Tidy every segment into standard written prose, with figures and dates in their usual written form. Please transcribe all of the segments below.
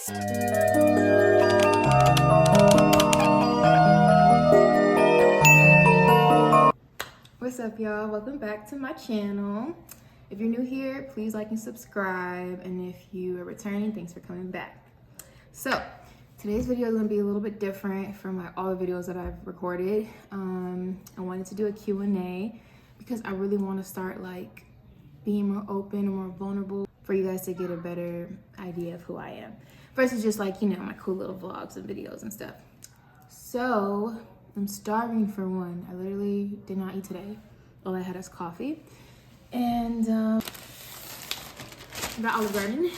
What's up, y'all? Welcome back to my channel. If you're new here, please like and subscribe, and if you are returning, thanks for coming back. So today's video is going to be a little bit different from like all the videos that I've recorded. I wanted to do a Q&A because I really want to start like being more open and more vulnerable for you guys to get a better idea of who I am versus just like, you know, my cool little vlogs and videos and stuff. So I'm starving for one. I literally did not eat today. All I had is coffee. And I got Olive Garden.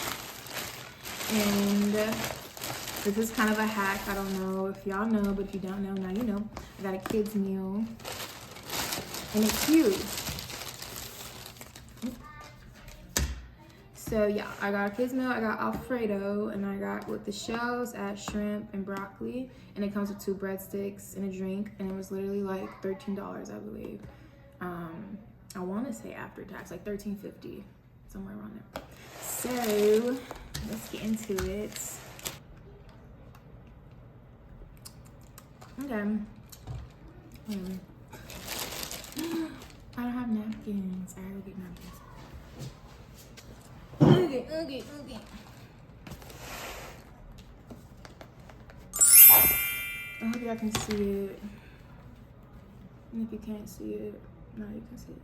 And this is kind of a hack. I don't know if y'all know, but if you don't know, now you know. I got a kid's meal. And it's huge. So yeah, I got a kid's meal, I got Alfredo, and I got with the shells, add shrimp and broccoli, and it comes with 2 breadsticks and a drink, and it was literally like $13, I believe. I want to say after tax, like $13.50, somewhere around there. So let's get into it. Okay. I don't have napkins. I gotta get napkins. Okay. I hope y'all can see it. And if you can't see it, now you can see it.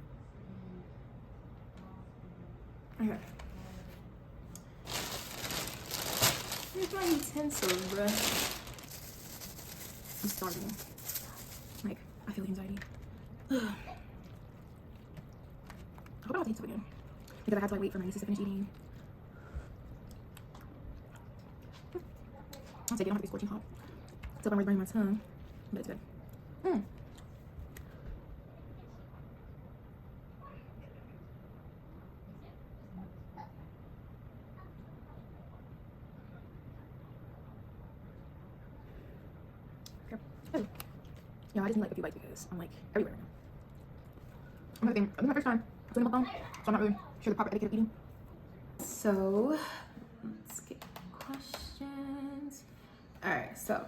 Okay. Here's my utensils, bruh. I'm starving. Like, I feel anxiety. I hope I don't take this again. Because I have to like wait for my nieces to finish eating. I'll take it, I don't have to be scorching hot. Except I'm burning my tongue, but it's good. Okay. Oh. Yeah, I just need like a few bites because I'm like everywhere right now. Another thing, this is my first time doing my phone, so I'm not really sure the proper etiquette of eating. So let's get questions. All right, so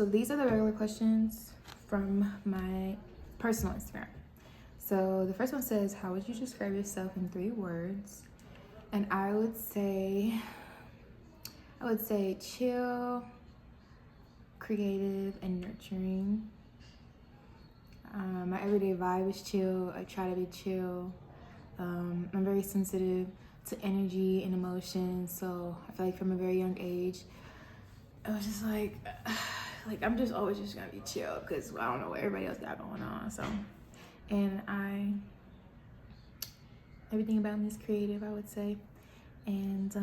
these are the regular questions from my personal Instagram. So the first one says, how would you describe yourself in 3 words? And I would say chill, creative, and nurturing. My everyday vibe is chill. I try to be chill. I'm very sensitive to energy and emotions, so I feel like from a very young age I was just like I'm just always just gonna be chill because I don't know what everybody else got going on. So, and everything about me is creative, I would say, and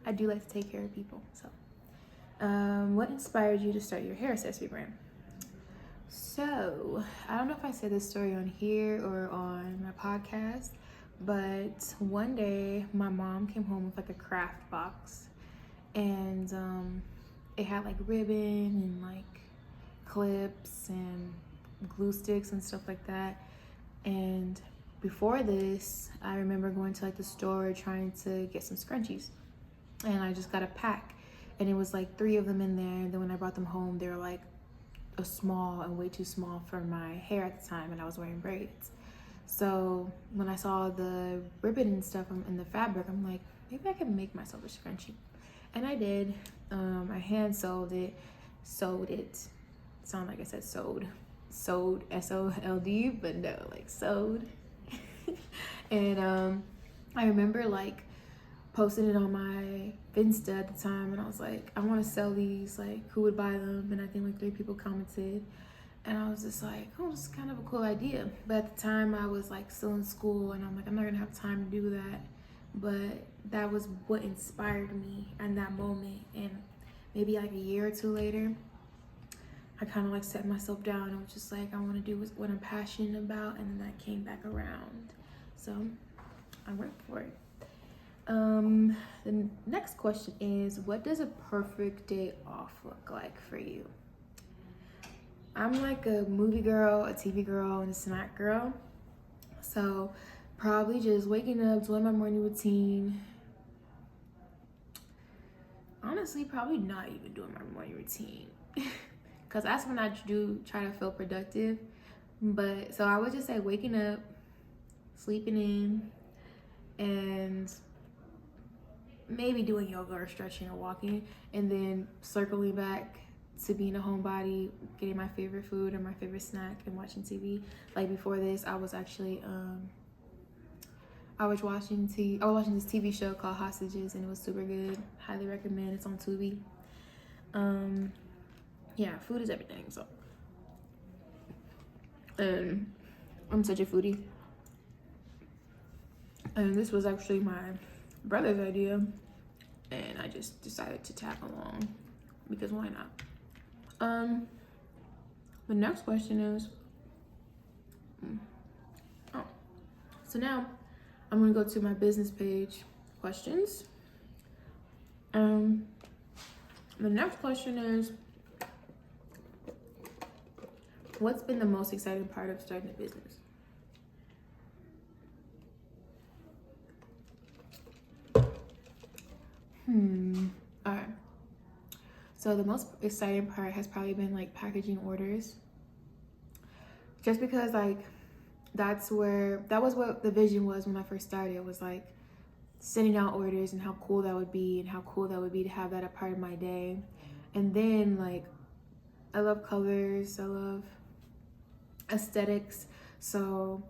I do like to take care of people. So what inspired you to start your hair accessory brand? So I don't know if I said this story on here or on my podcast, but one day my mom came home with like a craft box, and it had like ribbon and like clips and glue sticks and stuff like that. And before this, I remember going to like the store trying to get some scrunchies, and I just got a pack, and it was like 3 of them in there. And then when I brought them home, they were like a small and way too small for my hair at the time, and I was wearing braids. So when I saw the ribbon and stuff in the fabric, I'm like, maybe I can make myself a scrunchie. And I did. I hand sewed it. Sound like I said sewed, S-O-L-D, but no, like sewed. And I remember like posting it on my Insta at the time, and I was like, I want to sell these, like who would buy them? And I think like 3 people commented, and I was just like, oh, this is kind of a cool idea. But at the time I was like still in school, and I'm like, I'm not gonna have time to do that. But that was what inspired me in that moment. And maybe like a year or 2 later, I kind of like set myself down and was just like, I want to do what I'm passionate about, and then that came back around. So I went for it. The next question is, what does a perfect day off look like for you? I'm like a movie girl, a TV girl, and a snack girl. So probably just waking up, doing my morning routine, honestly probably not even doing my morning routine because that's when I do try to feel productive. But so I would just say waking up, sleeping in, and maybe doing yoga or stretching or walking, and then circling back to being a homebody, getting my favorite food or my favorite snack and watching TV. Like before this, I was actually I was watching this TV show called Hostages, and it was super good. Highly recommend. It's on Tubi. Yeah, food is everything. So, I'm such a foodie, and this was actually my brother's idea, and I just decided to tag along because why not? The next question is, so now I'm gonna go to my business page questions. The next question is, what's been the most exciting part of starting a business? All right. So the most exciting part has probably been like packaging orders. Just because like that was what the vision was when I first started. It was like sending out orders and how cool that would be, and how cool that would be to have that a part of my day. And then like I love colors, I love aesthetics, so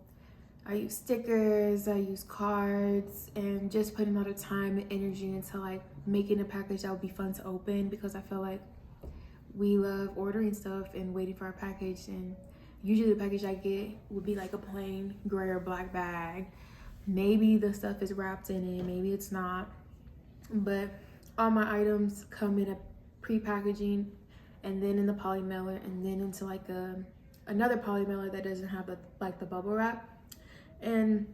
I use stickers, I use cards, and just putting a lot of time and energy into like making a package that would be fun to open, because I feel like we love ordering stuff and waiting for our package, and usually the package I get would be like a plain gray or black bag. Maybe the stuff is wrapped in it, maybe it's not, but all my items come in a pre-packaging, and then in the poly mailer, and then into like another poly mailer that doesn't have the bubble wrap. And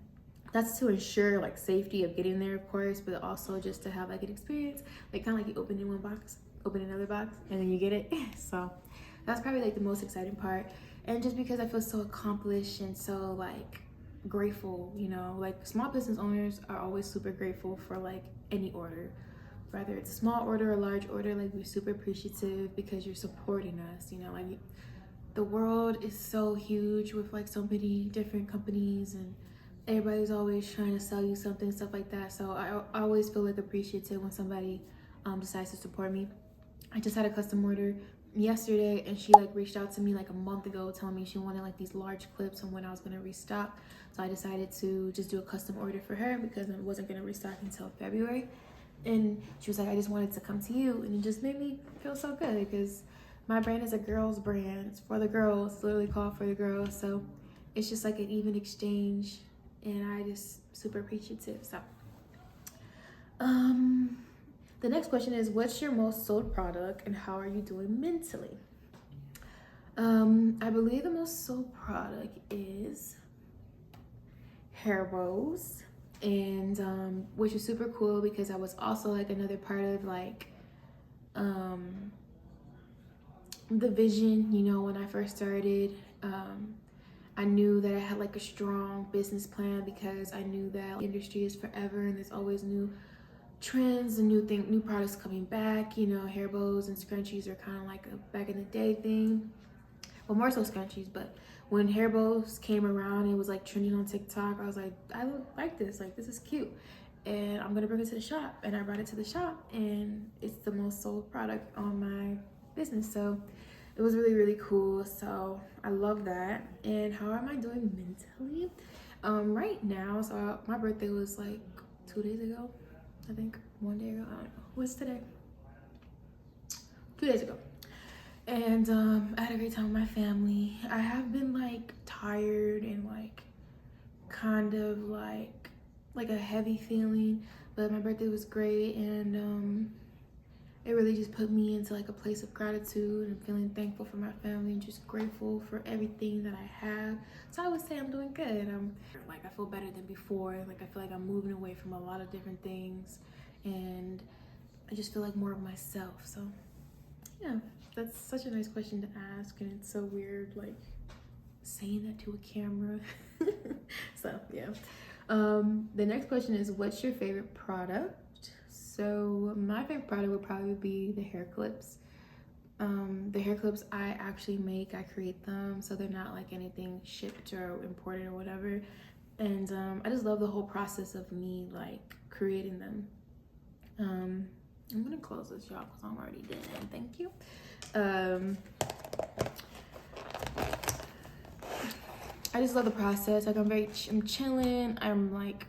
that's to ensure like safety of getting there, of course, but also just to have like an experience, like kind of like you open in one box, open another box, and then you get it. So that's probably like the most exciting part. And just because I feel so accomplished and so like grateful, you know, like small business owners are always super grateful for like any order, whether it's a small order or a large order. Like we're super appreciative because you're supporting us, you know. Like the world is so huge with like so many different companies, and everybody's always trying to sell you something, stuff like that. So I always feel like appreciative when somebody decides to support me. I just had a custom order yesterday, and she like reached out to me like a month ago telling me she wanted like these large clips and when I was going to restock. So I decided to just do a custom order for her because I wasn't going to restock until February. And she was like, I just wanted to come to you, and it just made me feel so good because my brand is a girls brand. It's for the girls. It's literally called for the girls. So it's just like an even exchange, and I just super appreciative. So the next question is, what's your most sold product and how are you doing mentally? I believe the most sold product is hair bows, and which is super cool because that was also like another part of like the vision, you know. When I first started, I knew that I had like a strong business plan because I knew that industry is forever and there's always new trends and new products coming back. You know, hair bows and scrunchies are kind of like a back in the day thing. Well, more so scrunchies, but when hair bows came around, it was like trending on TikTok. I was like, I like this, like this is cute, and I'm gonna bring it to the shop. And I brought it to the shop, and it's the most sold product on my business. So it was really, really cool. So I love that. And how am I doing mentally? Right now, so my birthday was like 2 days ago, I think. 1 day ago, I don't know. What's today? 2 days ago. And I had a great time with my family. I have been like tired and like kind of like a heavy feeling, but my birthday was great, and it really just put me into like a place of gratitude and feeling thankful for my family and just grateful for everything that I have. So I would say I'm doing good. I feel better than before. Like I feel like I'm moving away from a lot of different things, and I just feel like more of myself. So yeah, that's such a nice question to ask, and it's so weird like saying that to a camera. So yeah. The next question is, what's your favorite product? So my favorite product would probably be the hair clips. The hair clips I actually make, I create them, so they're not like anything shipped or imported or whatever. And I just love the whole process of me like creating them. I'm gonna close this, y'all, because I'm already done. Thank you. I just love the process. Like I'm chilling. I'm like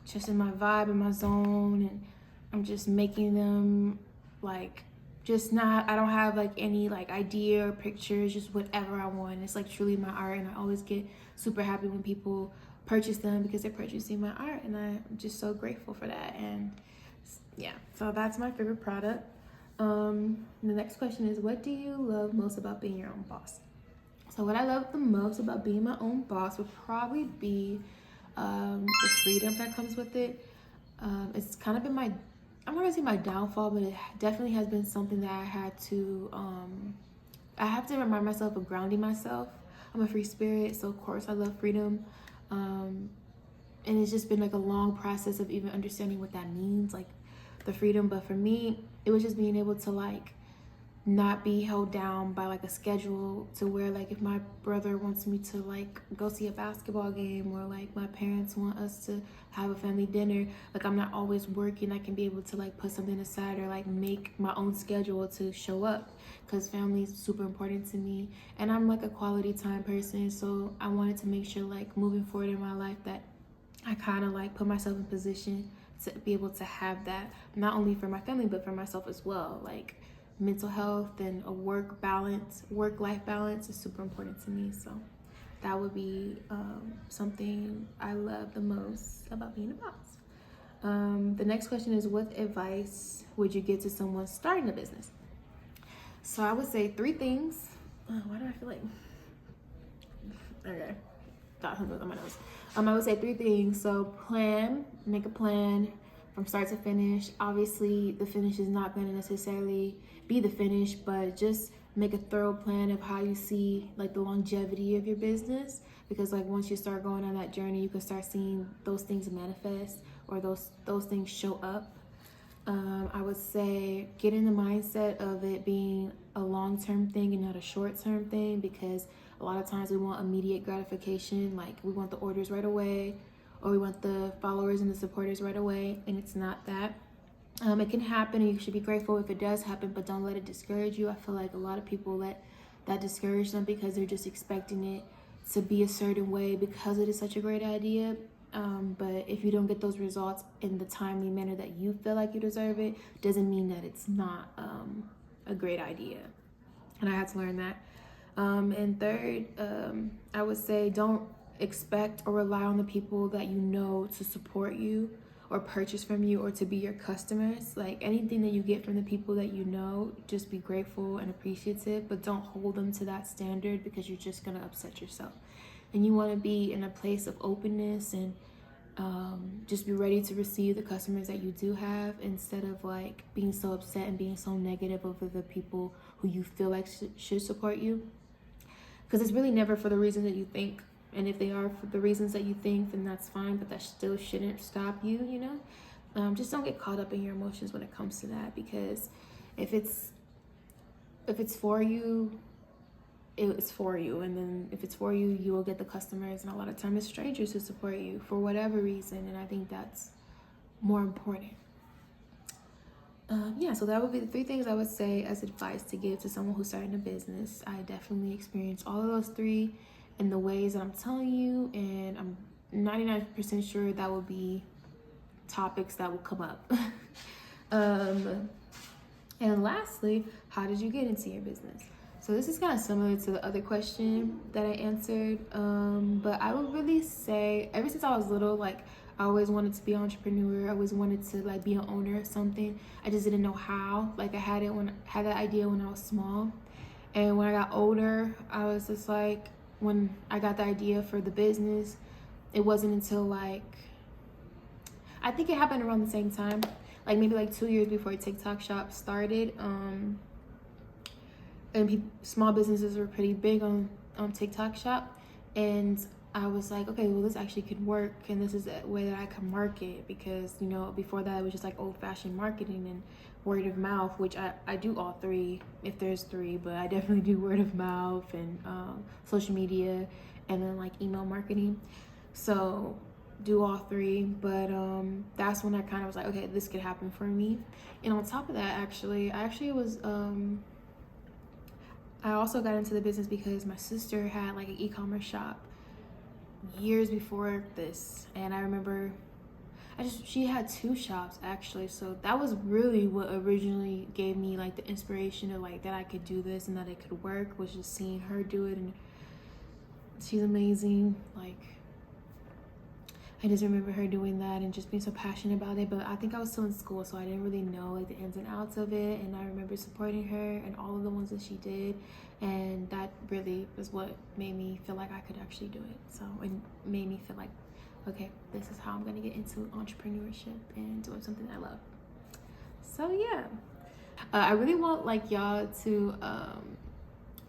just in my vibe, in my zone, and I'm just making them like I don't have like any like idea or pictures, just whatever I want. It's like truly my art, and I always get super happy when people purchase them because they're purchasing my art, and I'm just so grateful for that. And yeah, so that's my favorite product. The next question is, what do you love most about being your own boss? So what I love the most about being my own boss would probably be the freedom that comes with it. It's kind of been I'm not gonna say my downfall, but it definitely has been something that I have to remind myself of grounding myself. I'm a free spirit, so of course I love freedom. And it's just been like a long process of even understanding what that means, like the freedom. But for me, it was just being able to like not be held down by like a schedule, to where like if my brother wants me to like go see a basketball game, or like my parents want us to have a family dinner, like I'm not always working. I can be able to like put something aside or like make my own schedule to show up, because family is super important to me, and I'm like a quality time person. So I wanted to make sure like moving forward in my life that I kind of like put myself in position to be able to have that, not only for my family but for myself as well. Like mental health and a work-life balance is super important to me. So that would be something I love the most about being a boss. The next question is, what advice would you give to someone starting a business? So I would say 3 things. Why do I feel like, okay, got something on my nose. I would say 3 things. So make a plan from start to finish. Obviously the finish is not going to necessarily be the finish, but just make a thorough plan of how you see like the longevity of your business, because like once you start going on that journey, you can start seeing those things manifest, or those things show up. I would say get in the mindset of it being a long-term thing and not a short-term thing, because a lot of times we want immediate gratification, like we want the orders right away, or we want the followers and the supporters right away, and it's not that. It can happen, and you should be grateful if it does happen, but don't let it discourage you. I feel like a lot of people let that discourage them because they're just expecting it to be a certain way because it is such a great idea. But if you don't get those results in the timely manner that you feel like you deserve it, doesn't mean that it's not a great idea. And I had to learn that. And third, I would say don't expect or rely on the people that you know to support you or purchase from you or to be your customers. Like anything that you get from the people that you know, just be grateful and appreciative, but don't hold them to that standard, because you're just gonna upset yourself. And you want to be in a place of openness and just be ready to receive the customers that you do have, instead of like being so upset and being so negative over the people who you feel like should support you, because it's really never for the reasons that you think. And if they are for the reasons that you think, then that's fine, but that still shouldn't stop you, you know? Just don't get caught up in your emotions when it comes to that, because if it's for you, it's for you. And then if it's for you, you will get the customers, and a lot of times it's strangers who support you for whatever reason, and I think that's more important. Yeah, so that would be the 3 things I would say as advice to give to someone who's starting a business. I definitely experienced all of those 3 in the ways that I'm telling you, and I'm 99% sure that will be topics that will come up. And lastly, how did you get into your business? So this is kind of similar to the other question that I answered, but I would really say ever since I was little, like I always wanted to be an entrepreneur. I always wanted to like be an owner of something. I just didn't know how. Like I had that idea when I was small, and when I got older, I was just like, when I got the idea for the business, it wasn't until like, I think it happened around the same time, like maybe like 2 years before TikTok Shop started. And small businesses were pretty big on TikTok Shop, and I was like, okay, well, this actually could work, and this is a way that I can market, because, you know, before that it was just like old-fashioned marketing and word of mouth, which I do all three, if there's three, but I definitely do word of mouth and social media, and then like email marketing. So do all three, but that's when I kind of was like, okay, this could happen for me. And on top of that, I also got into the business because my sister had like an e-commerce shop years before this, and I remember she had 2 shops actually, so that was really what originally gave me like the inspiration of like that I could do this and that it could work, was just seeing her do it. And she's amazing. Like, I just remember her doing that and just being so passionate about it. But I think I was still in school, so I didn't really know like the ins and outs of it. And I remember supporting her and all of the ones that she did, and that really was what made me feel like I could actually do it. So it made me feel like, okay, this is how I'm gonna get into entrepreneurship and doing something I love. So yeah, I really want like y'all to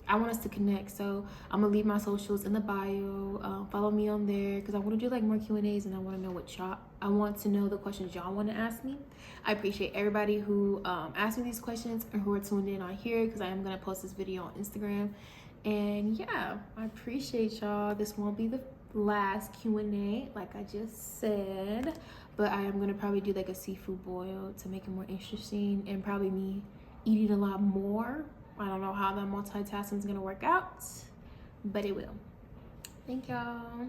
I want us to connect, so I'm gonna leave my socials in the bio. Follow me on there, because I want to do like more Q&As, and I want to know I want to know the questions y'all want to ask me. I appreciate everybody who asked me these questions and who are tuned in on here, because I am gonna post this video on Instagram. And yeah, I appreciate y'all. This won't be the last Q&A, like I just said, but I am gonna probably do like a seafood boil to make it more interesting, and probably me eating a lot more. I don't know how that multitasking is gonna work out, but it will. Thank y'all.